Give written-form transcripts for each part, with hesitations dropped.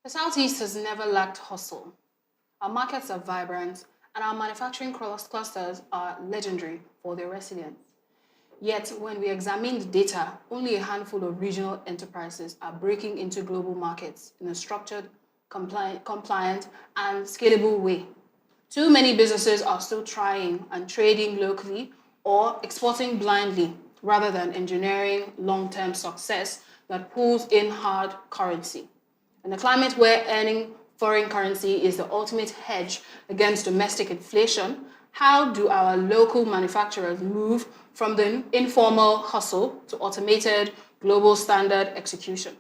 The Southeast has never lacked hustle. Our markets are vibrant, and our manufacturing clusters are legendary for their resilience. Yet, when we examine the data, only a handful of regional enterprises are breaking into global markets in a structured, compliant, and scalable way. Too many businesses are still trying and trading locally or exporting blindly rather than engineering long-term success that pulls in hard currency. In a climate where earning foreign currency is the ultimate hedge against domestic inflation, how do our local manufacturers move from the informal hustle to automated global standard execution?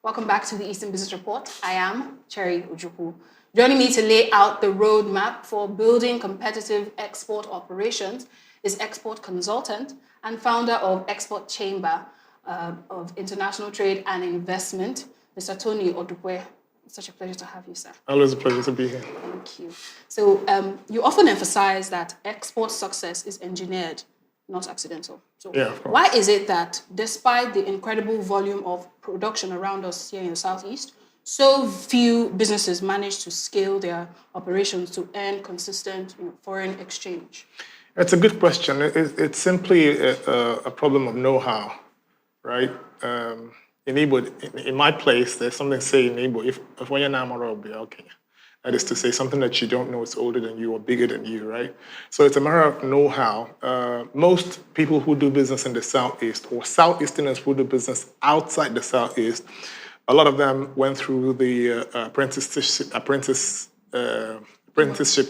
Welcome back to the Eastern Business Report. I am Cherry Ojukwu. Joining me to lay out the roadmap for building competitive export operations is export consultant and founder of Export Chamber of International Trade and Investment, Mr. Tony Odukwe. It's such a pleasure to have you, sir. Always a pleasure to be here. Thank you. So you often emphasize that export success is engineered, not accidental. So yeah, of course. Why is it that despite the incredible volume of production around us here in the Southeast, so few businesses manage to scale their operations to earn consistent foreign exchange? It's a good question. It's simply a problem of know-how, right? In Igbo, in my place, there's something say in Igbo, if when you're not okay. That is to say, something that you don't know is older than you or bigger than you, right? So it's a matter of know-how. Most people who do business in the Southeast, or Southeasterners who do business outside the Southeast, a lot of them went through the apprenticeship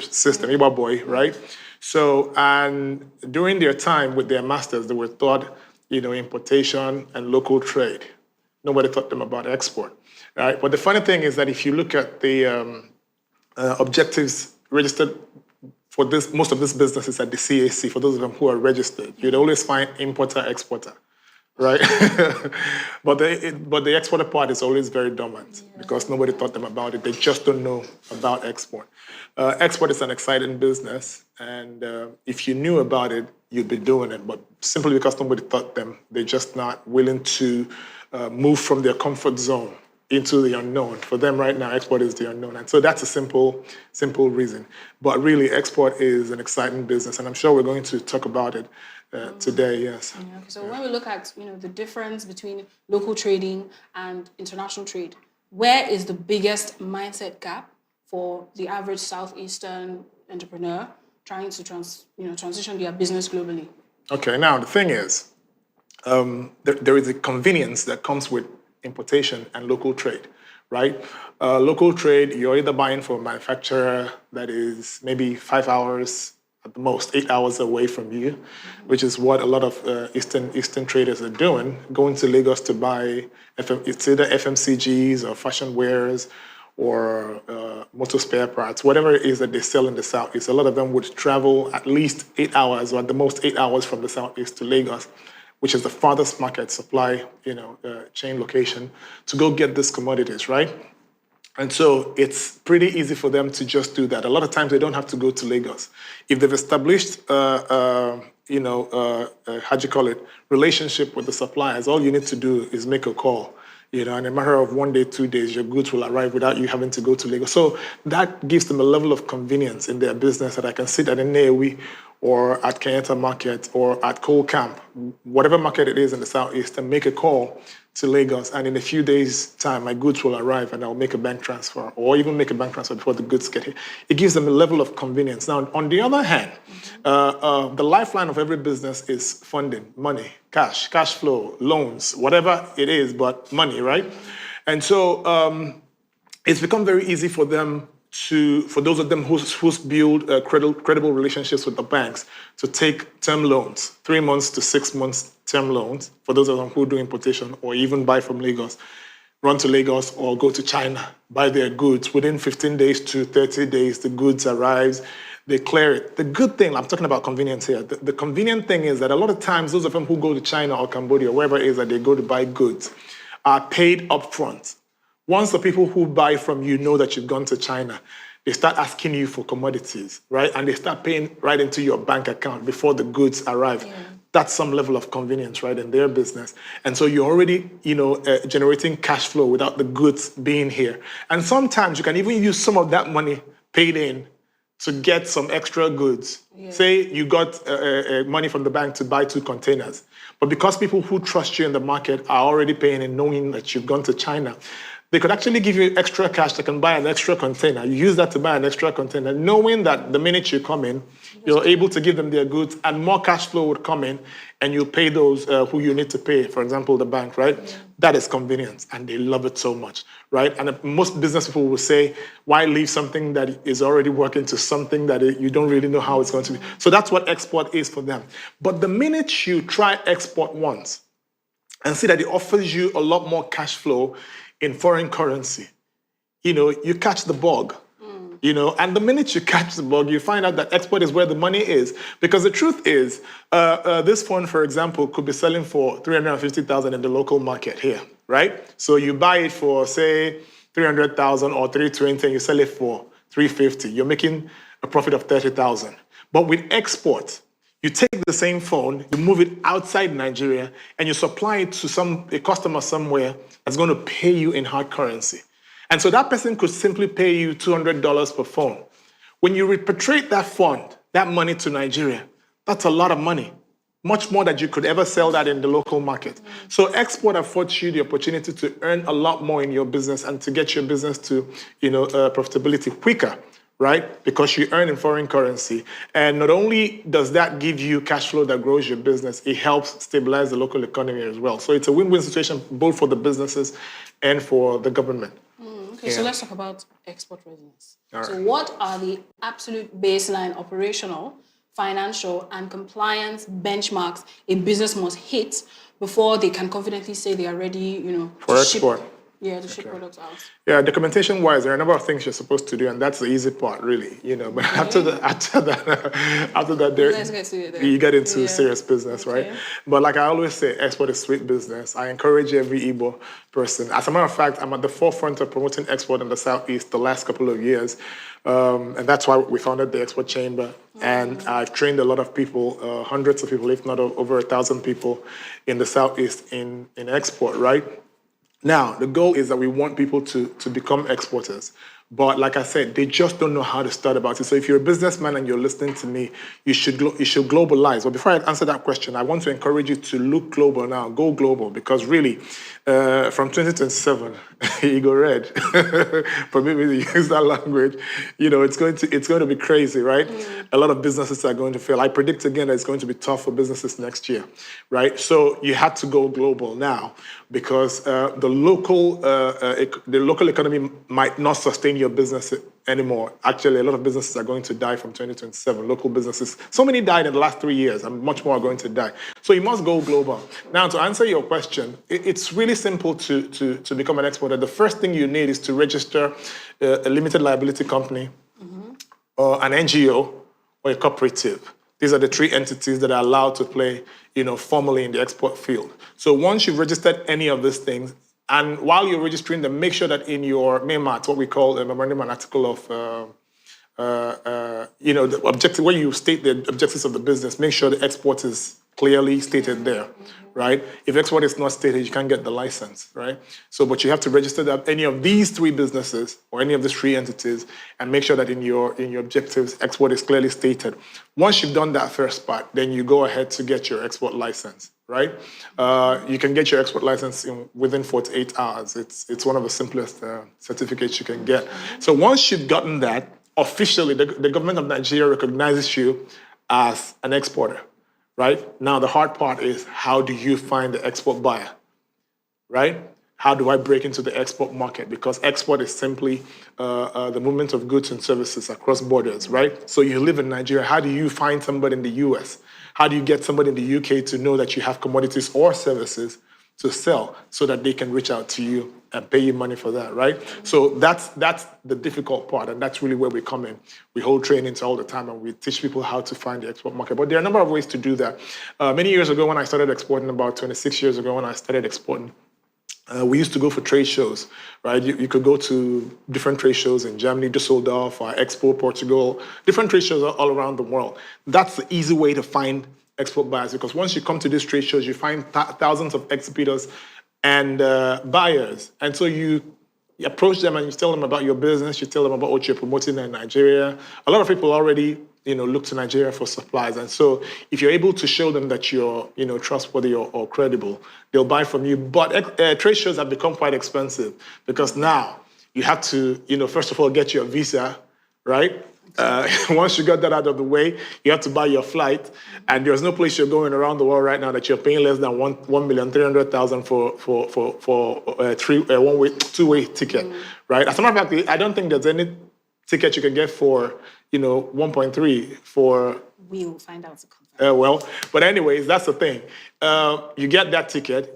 system, Igbo boy, right? So, and during their time with their masters, they were taught, importation and local trade. Nobody taught them about export, right? But the funny thing is that if you look at the objectives registered for this, most of these businesses at the CAC, for those of them who are registered, you'd always find importer, exporter, right? but the exporter part is always very dormant because nobody taught them about it. They just don't know about export. Export is an exciting business, and if you knew about it, you'd be doing it. But simply because nobody taught them, they're just not willing to move from their comfort zone into the unknown. For them right now, export is the unknown. And so that's a simple reason. But really, export is an exciting business, and I'm sure we're going to talk about it today, yes. Yeah, okay. So when we look at the difference between local trading and international trade, where is the biggest mindset gap for the average Southeastern entrepreneur trying to transition their business globally? Okay, now the thing is, there is a convenience that comes with importation and local trade, right? Local trade, you're either buying from a manufacturer that is maybe 5 hours, at the most 8 hours away from you, which is what a lot of Eastern traders are doing, going to Lagos to buy, it's either FMCGs or fashion wares or motor spare parts, whatever it is that they sell in the Southeast. A lot of them would travel at least 8 hours or at the most 8 hours from the Southeast to Lagos, which is the farthest market supply, chain location, to go get these commodities, right? And so it's pretty easy for them to just do that. A lot of times they don't have to go to Lagos. If they've established, relationship with the suppliers, all you need to do is make a call. In a matter of 1 day, 2 days, your goods will arrive without you having to go to Lagos. So that gives them a level of convenience in their business that I can sit at a Nnewi or at Kenyatta Market or at Coal Camp, whatever market it is in the Southeast, and make a call to Lagos. And in a few days' time, my goods will arrive and I'll make a bank transfer or even make a bank transfer before the goods get here. It gives them a level of convenience. Now, on the other hand, the lifeline of every business is funding, money, cash flow, loans, whatever it is, but money, right? And so it's become very easy for them for those of them who's build credible relationships with the banks, to take term loans, 3 months to 6 months term loans, for those of them who do importation or even buy from Lagos, run to Lagos or go to China, buy their goods. Within 15 days to 30 days, the goods arrives, they clear it. The good thing, I'm talking about convenience here, the convenient thing is that a lot of times those of them who go to China or Cambodia, wherever it is that they go to buy goods, are paid upfront. Once the people who buy from you know that you've gone to China, they start asking you for commodities, right? And they start paying right into your bank account before the goods arrive. Yeah. That's some level of convenience, right, in their business. And so you're already, generating cash flow without the goods being here. And sometimes you can even use some of that money paid in to get some extra goods. Yeah. Say you got money from the bank to buy 2 containers, but because people who trust you in the market are already paying and knowing that you've gone to China, they could actually give you extra cash that can buy an extra container. You use that to buy an extra container, knowing that the minute you come in, you're able to give them their goods and more cash flow would come in and you pay those who you need to pay, for example, the bank, right? Yeah. That is convenience and they love it so much, right? And most business people will say, why leave something that is already working to something that you don't really know how it's going to be? So that's what export is for them. But the minute you try export once and see that it offers you a lot more cash flow in foreign currency, you catch the bug. And the minute you catch the bug, you find out that export is where the money is. Because the truth is, this phone, for example, could be selling for $350,000 in the local market here, right? So you buy it for, say, $300,000 or $320,000, and you sell it for $350,000. You're making a profit of $30,000. But with export, you take the same phone, you move it outside Nigeria, and you supply it to a customer somewhere that's going to pay you in hard currency. And so that person could simply pay you $200 per phone. When you repatriate that fund, that money to Nigeria, that's a lot of money, much more than you could ever sell that in the local market. So export affords you the opportunity to earn a lot more in your business and to get your business to, profitability quicker, right? Because you earn in foreign currency. And not only does that give you cash flow that grows your business, it helps stabilize the local economy as well. So it's a win-win situation both for the businesses and for the government. Okay, so let's talk about export readiness. So what are the absolute baseline operational, financial, and compliance benchmarks a business must hit before they can confidently say they are ready, for export? To ship products out. Yeah, documentation-wise, there are a number of things you're supposed to do, and that's the easy part, really. But after that, you get into serious business, right? But like I always say, export is sweet business. I encourage every Igbo person. As a matter of fact, I'm at the forefront of promoting export in the Southeast the last couple of years, and that's why we founded the Export Chamber. And I've trained a lot of people, hundreds of people, if not over 1,000 people, in the Southeast in export, right? Now, the goal is that we want people to become exporters. But like I said, they just don't know how to start about it. So if you're a businessman and you're listening to me, you should globalize. But before I answer that question, I want to encourage you to look global now, go global, because really, from 2027, you go red. For me to use that language, it's going to be crazy, right? A lot of businesses are going to fail. I predict again that it's going to be tough for businesses next year, right? So you have to go global now because the local economy might not sustain your business anymore. Actually, a lot of businesses are going to die from 2027, local businesses. So many died in the last 3 years, and much more are going to die. So you must go global. Now, to answer your question, it's really simple to become an exporter. The first thing you need is to register a limited liability company, or an NGO, or a cooperative. These are the 3 entities that are allowed to play, formally in the export field. So once you've registered any of these things, and while you're registering them, make sure that in your MEMAT, what we call a memorandum and article of, the objective, where you state the objectives of the business, make sure the export is clearly stated there, right? If export is not stated, you can't get the license, right? So, but you have to register that any of these 3 businesses or any of these 3 entities, and make sure that in your objectives, export is clearly stated. Once you've done that first part, then you go ahead to get your export license, right? You can get your export license within 48 hours. It's one of the simplest certificates you can get. So once you've gotten that, officially, the government of Nigeria recognizes you as an exporter. Right? Now, the hard part is, how do you find the export buyer, right? How do I break into the export market? Because export is simply the movement of goods and services across borders, right? So you live in Nigeria. How do you find somebody in the US? How do you get somebody in the UK to know that you have commodities or services to sell so that they can reach out to you and pay you money for that, right? So that's the difficult part, and that's really where we come in. We hold trainings all the time, and we teach people how to find the export market. But there are a number of ways to do that. Many years ago, when I started exporting, about 26 years ago, when I started exporting, we used to go for trade shows, right? You could go to different trade shows in Germany, Düsseldorf, Expo, Portugal, different trade shows all around the world. That's the easy way to find export buyers, because once you come to these trade shows, you find thousands of exhibitors and buyers. And so you approach them and you tell them about your business, you tell them about what you're promoting in Nigeria. A lot of people already, look to Nigeria for supplies. And so if you're able to show them that you're, trustworthy or credible, they'll buy from you. But trade shows have become quite expensive because now you have to, first of all, get your visa, right? Once you got that out of the way, you have to buy your flight, and there's no place you're going around the world right now that you're paying less than 1,300,000 for one-way, two-way ticket, right? As a matter of fact, I don't think there's any ticket you can get for 1.3 for. We will find out. But anyways, that's the thing. You get that ticket.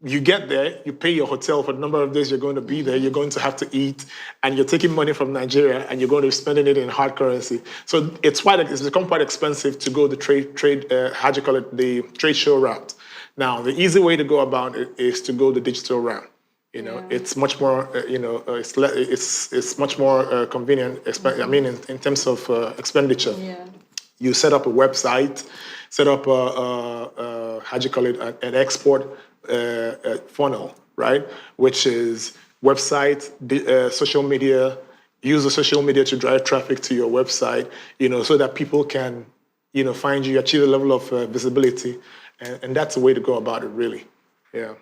You get there, you pay your hotel for the number of days you're going to be there, you're going to have to eat, and you're taking money from Nigeria and you're going to be spending it in hard currency. So it's become quite expensive to go the the trade show route. Now, the easy way to go about it is to go the digital route. It's much more, it's much more convenient, in terms of expenditure. Yeah. You set up a website, set up an export funnel, right? Which is website, social media, use the social media to drive traffic to your website, so that people can, find you, achieve a level of visibility. And that's the way to go about it, really. Yeah. Okay.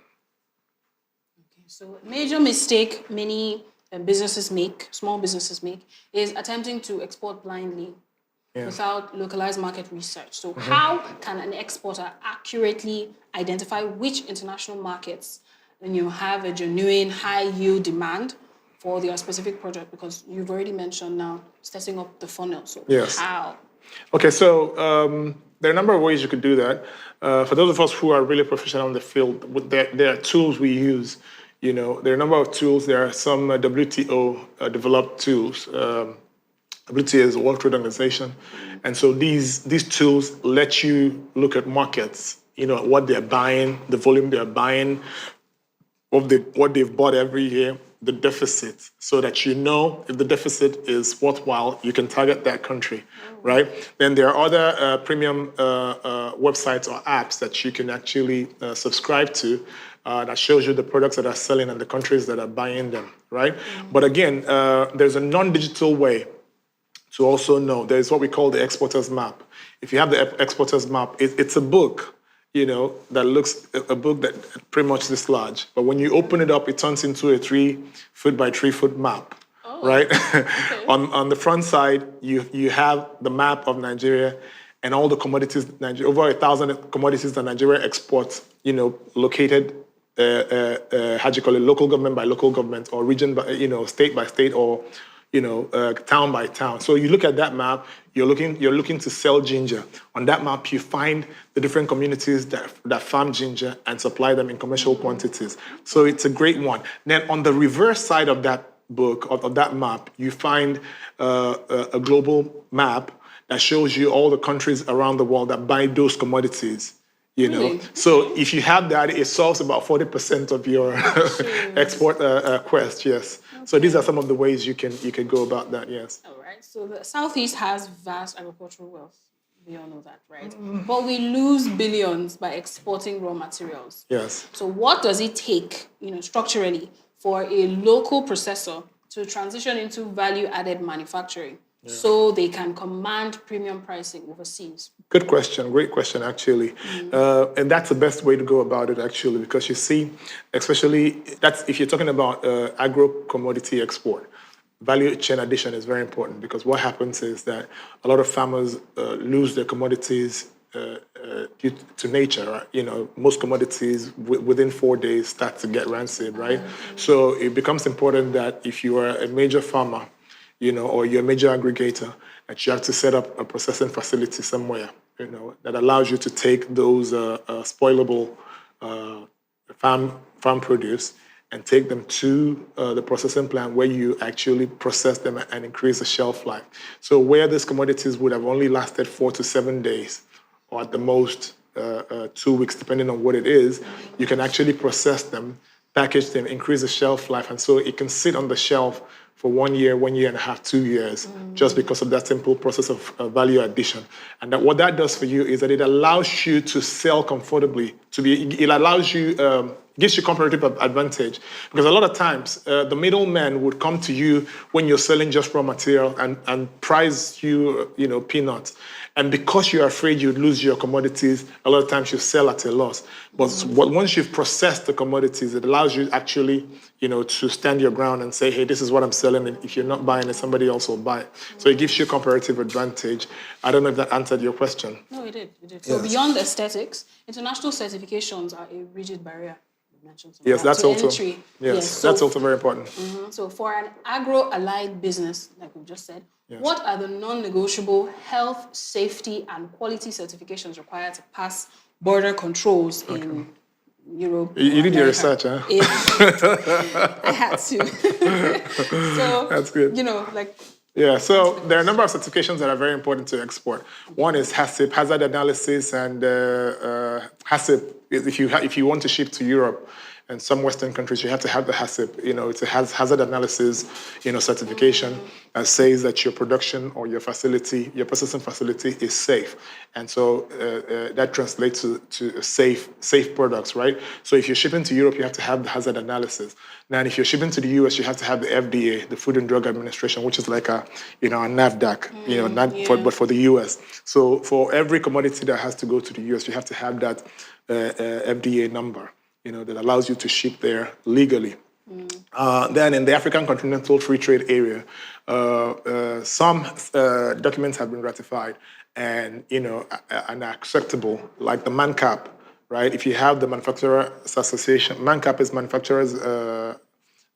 So major mistake many small businesses make, is attempting to export blindly. Yeah. Without localized market research. So how can an exporter accurately identify which international markets have a genuine high yield demand for their specific product? Because you've already mentioned now setting up the funnel. So yes. How? Okay, so there are a number of ways you could do that. For those of us who are really professional in the field, there are tools we use. There are a number of tools. There are some WTO developed tools. WTO is the World Trade Organization. And so these tools let you look at markets, what they're buying, the volume they're buying, what they've bought every year, the deficit, so that if the deficit is worthwhile, you can target that country, right? Then there are other premium websites or apps that you can actually subscribe to that shows you the products that are selling and the countries that are buying them, right? But again, there's a non-digital way to also know. There's what we call the exporter's map. If you have the exporter's map, it's a book, that looks a book that pretty much this large. But when you open it up, it turns into a 3-foot by 3-foot map, right? Okay. On the front side, you have the map of Nigeria and all the commodities, over 1,000 commodities that Nigeria exports, located, local government by local government, or region by, state by state, or town by town. So you look at that map, you're looking to sell ginger. On that map, you find the different communities that farm ginger and supply them in commercial quantities. So it's a great one. Then on the reverse side of that book, of that map, you find a global map that shows you all the countries around the world that buy those commodities. Really? So if you have that, it solves about 40% of your export quest. Yes. Okay. So these are some of the ways you can go about that. Yes. All right. So the Southeast has vast agricultural wealth. We all know that, right? But we lose billions by exporting raw materials. Yes. So what does it take, structurally, for a local processor to transition into value-added manufacturing? Yeah. So they can command premium pricing overseas? Good question. Great question, actually. And that's the best way to go about it, actually, because you see, especially that's if you're talking about agro-commodity export, value chain addition is very important, because what happens is that a lot of farmers lose their commodities due to nature. Right? Most commodities within 4 days start to get rancid, right? So it becomes important that if you are a major farmer, or you're a major aggregator, that you have to set up a processing facility somewhere, that allows you to take those spoilable farm produce and take them to the processing plant where you actually process them and increase the shelf life. So where these commodities would have only lasted 4 to 7 days, or at the most 2 weeks, depending on what it is, you can actually process them, package them, increase the shelf life, and so it can sit on the shelf for 1 year, 1 year and a half, 2 years, just because of that simple process of value addition. And that what that does for you is that it allows you to sell comfortably. It allows you, gives you comparative advantage. Because a lot of times, the middleman would come to you when you're selling just raw material and price you, peanuts. And because you're afraid you'd lose your commodities, a lot of times you sell at a loss. But once you've processed the commodities, it allows you actually, to stand your ground and say, hey, this is what I'm selling. And if you're not buying it, somebody else will buy it. So it gives you a comparative advantage. I don't know if that answered your question. No, it did. So beyond aesthetics, international certifications are a rigid barrier. Yes, that's also entry. Yes, that's also very important. So for an agro-allied business, like we just said, what are the non-negotiable health, safety, and quality certifications required to pass border controls in Europe? You did your research, huh? I had to. So that's good. Yeah, so there are a number of certifications that are very important to export. One is HACCP, hazard analysis, and HACCP. If you want to ship to Europe and some Western countries, you have to have the HACCP. It's a hazard analysis, certification that says that your production or your facility, your processing facility, is safe, and so that translates to safe products, right? So if you're shipping to Europe, you have to have the hazard analysis. Now, if you're shipping to the US, you have to have the FDA, the Food and Drug Administration, which is like a NAFDAC, but for the US. So for every commodity that has to go to the US, you have to have that FDA number, that allows you to ship there legally. Then in the African Continental Free Trade Area, some documents have been ratified and are acceptable, like the MANCAP. Right? If you have the Manufacturers Association, MANCAP is Manufacturers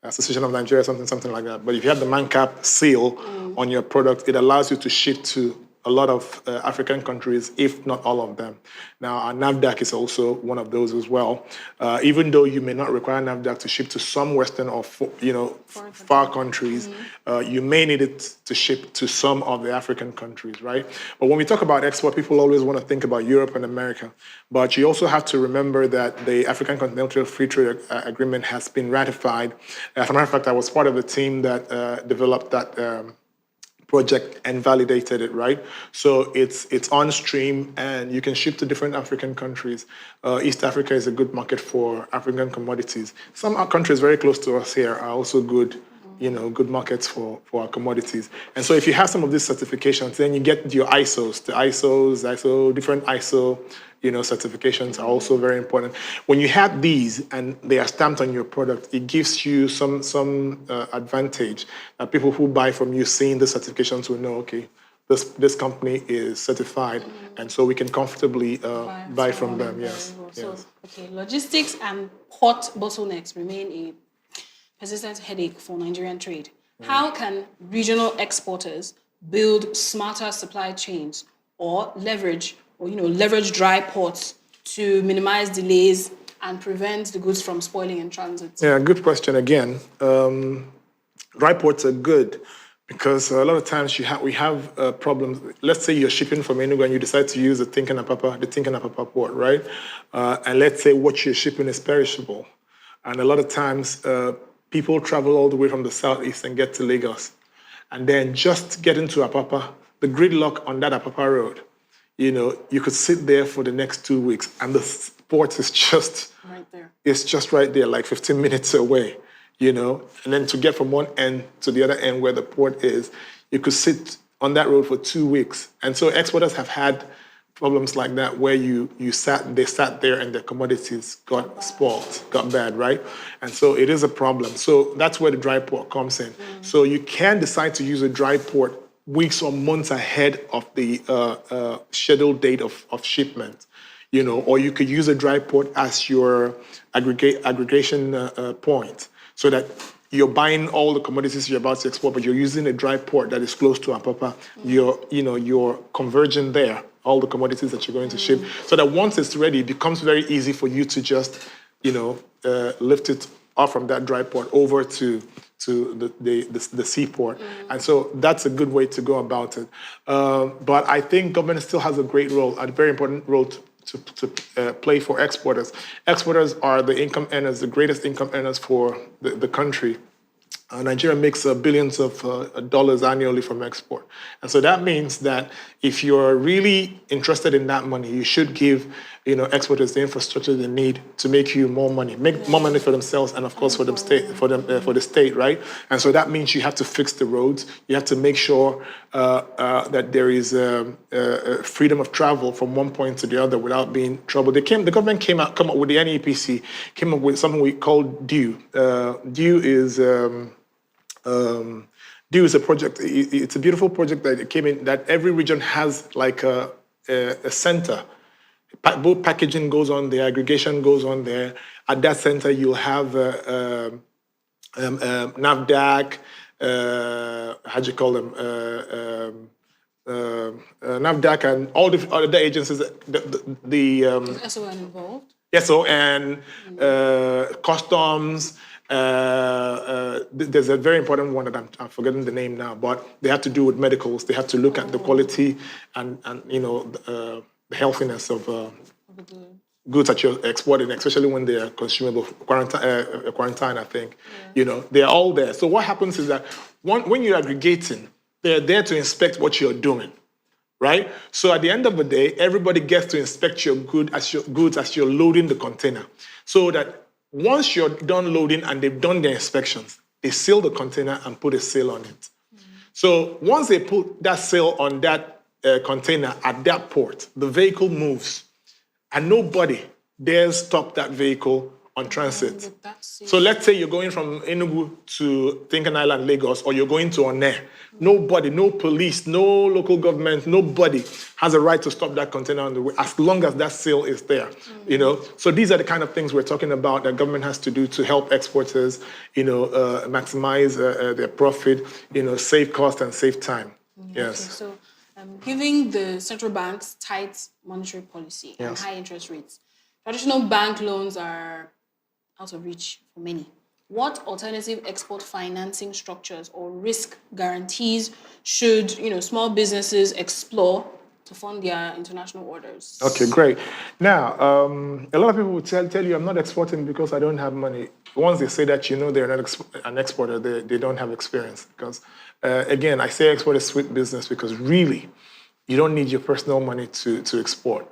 Association of Nigeria, something like that. But if you have the MANCAP seal on your product, it allows you to ship to a lot of African countries, if not all of them. Now, our NAFDAC is also one of those as well. Even though you may not require NAFDAC to ship to some Western or far countries, you may need it to ship to some of the African countries, right? But when we talk about export, people always want to think about Europe and America. But you also have to remember that the African Continental Free Trade Agreement has been ratified. As a matter of fact, I was part of the team that developed that project and validated it, right? So it's on stream and you can ship to different African countries. East Africa is a good market for African commodities. Some countries very close to us here are also good, good markets for our commodities. And so if you have some of these certifications, then you get your ISOs, different ISO, certifications are also very important. When you have these and they are stamped on your product, it gives you some advantage. People who buy from you seeing the certifications will know, okay, this company is certified, and so we can comfortably buy from them. Yes. So, okay, logistics and port bottlenecks remain a persistent headache for Nigerian trade. How can regional exporters build smarter supply chains or leverage dry ports to minimize delays and prevent the goods from spoiling in transit? Yeah, good question again. Dry ports are good because a lot of times we have problems. Let's say you're shipping from Enugu and you decide to use the Tinkan-Apapa port, right? And let's say what you're shipping is perishable. And a lot of times people travel all the way from the southeast and get to Lagos. And then just get into Apapa, the gridlock on that Apapa road, you could sit there for the next 2 weeks and the port is just right there. It's just right there, like 15 minutes away, And then to get from one end to the other end where the port is, you could sit on that road for 2 weeks. And so exporters have had problems like that where they sat there and the commodities got spoiled, got bad, right? And so it is a problem. So that's where the dry port comes in. So you can decide to use a dry port weeks or months ahead of the scheduled date of shipment, or you could use a dry port as your aggregation point, so that you're buying all the commodities you're about to export, but you're using a dry port that is close to Apapa. You're converging there all the commodities that you're going to ship, so that once it's ready, it becomes very easy for you to just, lift it off from that dry port over to the seaport. And so that's a good way to go about it. But I think government still has a great role, a very important role to play for exporters. Exporters are the income earners, the greatest income earners for the country. Nigeria makes billions of dollars annually from export. And so that means that if you're really interested in that money, you should give, exporters the infrastructure they need to make you more money, make more money for themselves, and of course for the state, right? And so that means you have to fix the roads. You have to make sure that there is freedom of travel from one point to the other without being troubled. The government come up with the NEPC, came up with something we call DUE. DUE is DUE is a project. It's a beautiful project that came in that every region has like a center. Both packaging goes on there, aggregation goes on there. At that center, you'll have NAFDAC, how do you call them? NAFDAC and all the other agencies. SON involved. SON, customs. There's a very important one that I'm forgetting the name now, but they have to do with medicals. They have to look at the quality and the healthiness of goods that you're exporting, especially when they are consumable. Quarantine, I think. Yeah. They're all there. So what happens is that when you're aggregating, they're there to inspect what you're doing, right? So at the end of the day, everybody gets to inspect your goods as you're loading the container, so that once you're done loading and they've done their inspections, they seal the container and put a seal on it. So once they put that seal on that container at that port, the vehicle moves, and nobody dares stop that vehicle on transit. So let's say you're going from Enugu to Tinkan Island, Lagos, or you're going to Onne. Nobody, no police, no local government, nobody has a right to stop that container on the way as long as that seal is there. So these are the kind of things we're talking about that government has to do to help exporters, maximize their profit, save cost and save time. Yes. Okay, so given the central bank's tight monetary policy and high interest rates, traditional bank loans are out of reach for many. What alternative export financing structures or risk guarantees should small businesses explore to fund their international orders? Okay, great. Now, a lot of people will tell you, I'm not exporting because I don't have money. Once they say that, they're not an exporter, they don't have experience. Because, again, I say export is sweet business because really, you don't need your personal money to export.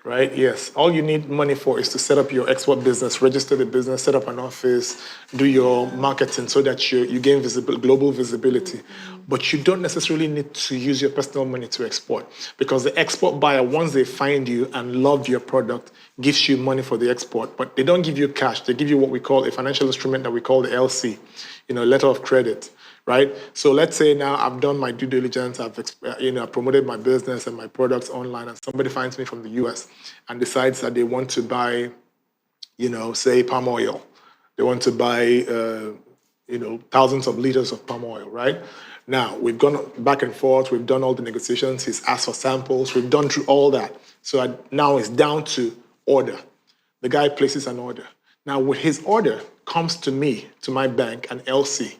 Right? Yes. All you need money for is to set up your export business, register the business, set up an office, do your marketing so that you gain global visibility. But you don't necessarily need to use your personal money to export, because the export buyer, once they find you and love your product, gives you money for the export. But they don't give you cash. They give you what we call a financial instrument that we call the LC, letter of credit. Right? So let's say now I've done my due diligence, I've promoted my business and my products online, and somebody finds me from the US and decides that they want to buy, say palm oil. They want to buy, thousands of liters of palm oil, right? Now, we've gone back and forth, we've done all the negotiations, he's asked for samples, we've done through all that. So now it's down to order. The guy places an order. Now, with his order comes to me, to my bank, an LC.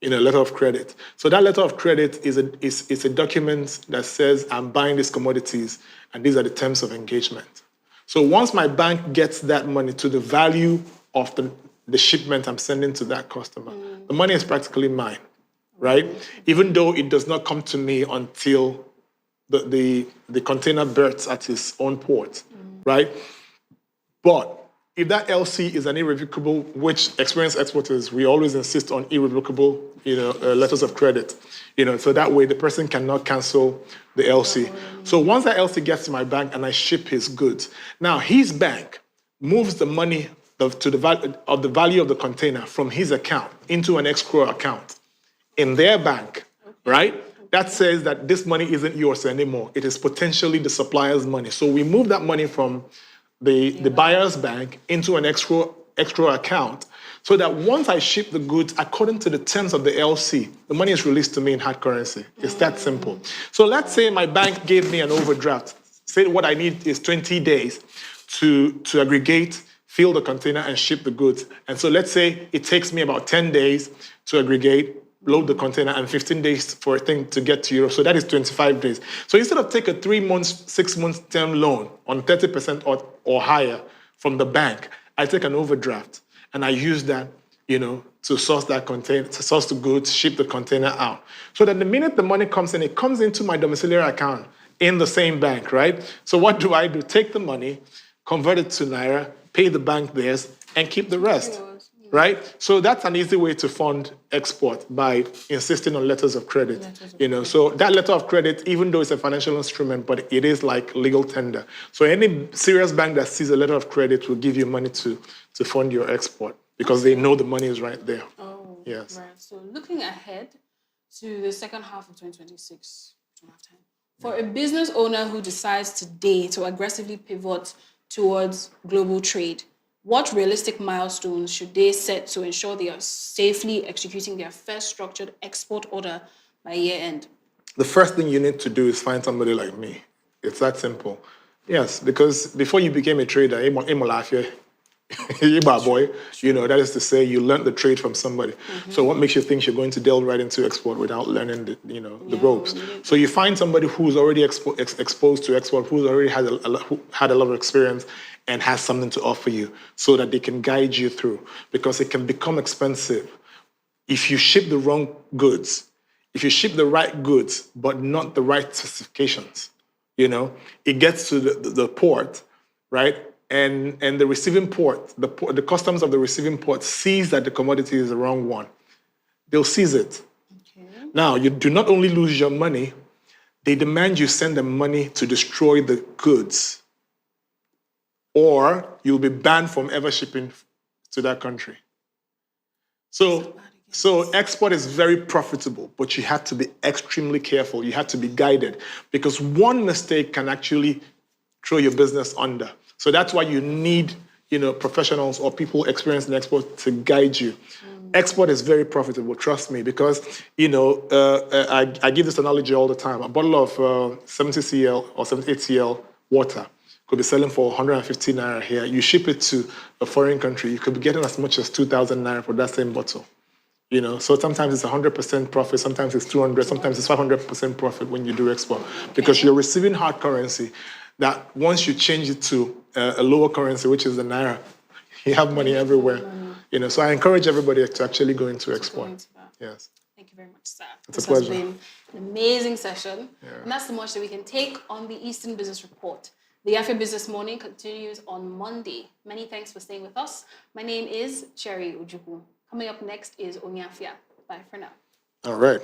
A letter of credit. So that letter of credit is a document that says I'm buying these commodities and these are the terms of engagement. So once my bank gets that money to the value of the shipment I'm sending to that customer, the money is practically mine, right? Even though it does not come to me until the container berths at his own port, right? But if that LC is an irrevocable, which experienced exporters, we always insist on irrevocable, letters of credit, so that way the person cannot cancel the LC. So once that LC gets to my bank and I ship his goods, now his bank moves the money to the value of the container from his account into an escrow account in their bank, right? That says that this money isn't yours anymore. It is potentially the supplier's money. So we move that money from the buyer's bank into an escrow account, so that once I ship the goods according to the terms of the LC, the money is released to me in hard currency. It's that simple. So let's say my bank gave me an overdraft. Say what I need is 20 days to aggregate, fill the container, and ship the goods. And so let's say it takes me about 10 days to aggregate, load the container, and 15 days for a thing to get to Europe. So that is 25 days. So instead of take a 3 months, 6 months term loan on 30% or higher from the bank, I take an overdraft and I use that to source that container, to source the goods, ship the container out. So that the minute the money comes in, it comes into my domiciliary account in the same bank, right? So what do? Take the money, convert it to Naira, pay the bank theirs, and keep the rest, right? So that's an easy way to fund export by insisting on letters of credit. So that letter of credit, even though it's a financial instrument, but it is like legal tender. So any serious bank that sees a letter of credit will give you money to fund your export because they know the money is right there. Oh, yes. Right. So looking ahead to the second half of 2026, we don't have time. For a business owner who decides today to aggressively pivot towards global trade, what realistic milestones should they set to ensure they are safely executing their first structured export order by year end? The first thing you need to do is find somebody like me. It's that simple. Yes, because before you became a trader, boy, that is to say you learned the trade from somebody. So what makes you think you're going to delve right into export without learning the ropes? So you find somebody who's already exposed to export, who's already had a lot of experience and has something to offer you so that they can guide you through, because it can become expensive if you ship the wrong goods, if you ship the right goods but not the right specifications. It gets to the port, right? And the receiving port, the customs of the receiving port sees that the commodity is the wrong one. They'll seize it. Okay. Now, you do not only lose your money, they demand you send them money to destroy the goods, or you'll be banned from ever shipping to that country. So export is very profitable, but you have to be extremely careful. You have to be guided, because one mistake can actually throw your business under. So that's why you need, professionals or people experienced in export to guide you. Export is very profitable, trust me, because, I give this analogy all the time. A bottle of 70 cl or 78 cl water could be selling for 150 naira here. You ship it to a foreign country, you could be getting as much as 2,000 naira for that same bottle. So sometimes it's 100% profit, sometimes it's 200, sometimes it's 500% profit when you do export, because you're receiving hard currency that once you change it to a lower currency, which is the Naira, you have money everywhere. So I encourage everybody to actually go into export. Yes. Thank you very much, sir. It's a pleasure. This has been an amazing session. Yeah. And that's the much that we can take on the Eastern Business Report. The Agribusiness Morning continues on Monday. Many thanks for staying with us. My name is Cherry Ojukwu. Coming up next is Onyafia. Bye for now. All right.